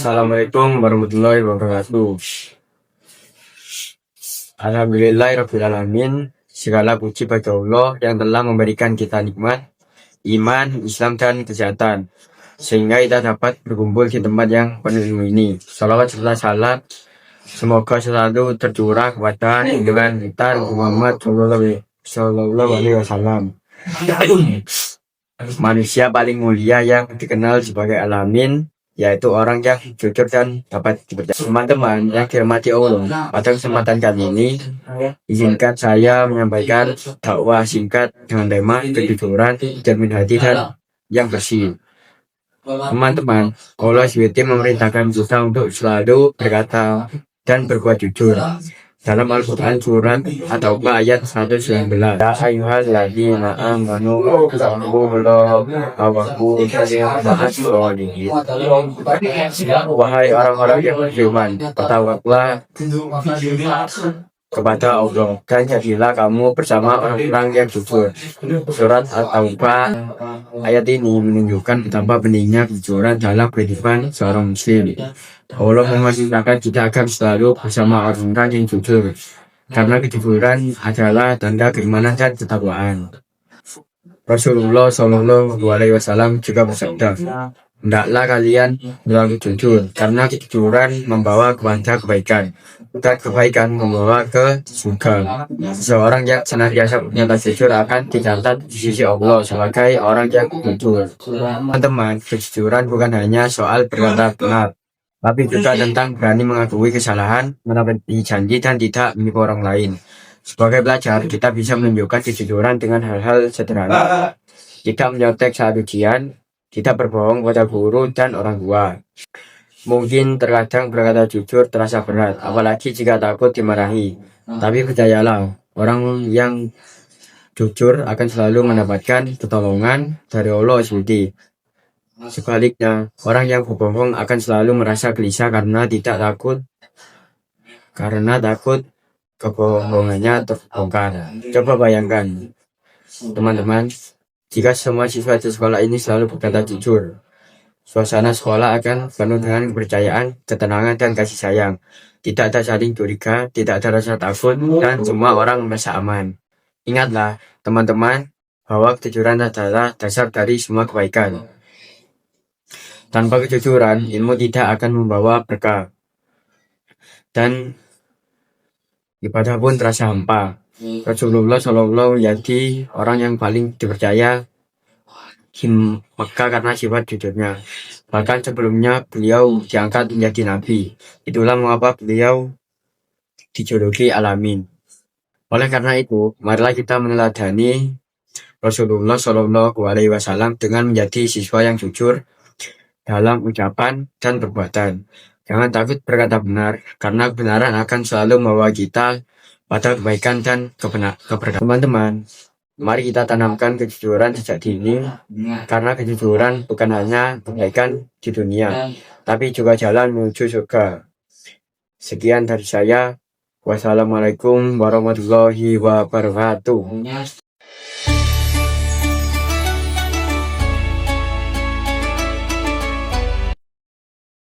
Assalamualaikum warahmatullahi wabarakatuh. Alhamdulillahirrahmanirrahim. Segala puji bagi Allah yang telah memberikan kita nikmat, iman, Islam, dan kesehatan, sehingga kita dapat berkumpul di tempat yang penuh ilmu ini. Salawat serta salam semoga selalu tercurah kepada junjungan kita Muhammad Sallallahu Alaihi Wasallam. Manusia paling mulia yang dikenal sebagai alamin, yaitu orang yang jujur dan dapat dipercaya. Teman-teman yang dirahmati Allah, pada kesempatan kali ini izinkan saya menyampaikan dakwah singkat dengan tema kejujuran, cermin hati dan yang bersih. Teman-teman, Allah SWT memerintahkan kita untuk selalu berkata dan berbuat jujur. Dalam Al-Quran surat At-Taubah ayat 119, ya ayyuhalladzina amanu taqullaha wa qulu qawlan sadida. Wahai orang-orang yang beriman, bertawaklah kepada Allah dan jadilah kamu bersama orang-orang yang jujur. Surat At-Taubah ayat ini menunjukkan betapa pentingnya kejujuran dalam kehidupan seorang muslim. Allah memerintahkan kita agar selalu bersama orang-orang yang jujur, karena kejujuran adalah tanda keimanan dan ketakwaan. Rasulullah Shallallahu Alaihi Wasallam juga bersabda, hendaklah kalian berlaku jujur, karena kejujuran membawa kepada kebaikan, dan kebaikan membawa ke surga. Seorang yang senantiasa bernyata jujur akan dicatat di sisi Allah sebagai orang yang jujur. Teman-teman, kejujuran bukan hanya soal berkata benar, tapi juga tentang berani mengakui kesalahan, menepati janji, dan tidak menipu orang lain. Sebagai pelajar, kita bisa menunjukkan kejujuran dengan hal-hal sederhana. Jika menyontek saat ujian, kita berbohong pada guru dan orang tua. Mungkin terkadang berkata jujur terasa berat, apalagi jika takut dimarahi. Tapi percayalah, orang yang jujur akan selalu mendapatkan pertolongan dari Allah SWT. Sebaliknya, orang yang berbohong akan selalu merasa gelisah karena takut kebohongannya terbongkar. Coba bayangkan, teman-teman, jika semua siswa di sekolah ini selalu berkata jujur, suasana sekolah akan penuh dengan kepercayaan, ketenangan, dan kasih sayang. Tidak ada saling curiga, tidak ada rasa takut, dan semua orang merasa aman. Ingatlah, teman-teman, bahwa kejujuran adalah dasar dari semua kebaikan. Tanpa kejujuran, ilmu tidak akan membawa berkah, dan ibadah pun terasa hampa. Rasulullah Shallallahu menjadi orang yang paling dipercaya di Mekah karena sifat jujurnya. Bahkan sebelumnya beliau diangkat menjadi nabi. Itulah mengapa beliau dijuluki alamin. Oleh karena itu, marilah kita meneladani Rasulullah Shallallahu Alaihi Wasallam dengan menjadi siswa yang jujur dalam ucapan dan perbuatan. Jangan takut berkata benar, karena kebenaran akan selalu membawa kita pada kebaikan dan keberkahan. Teman-teman, mari kita tanamkan kejujuran sejak dini, karena kejujuran bukan hanya kebaikan di dunia, tapi juga jalan menuju surga. Sekian dari saya. Wassalamualaikum warahmatullahi wabarakatuh.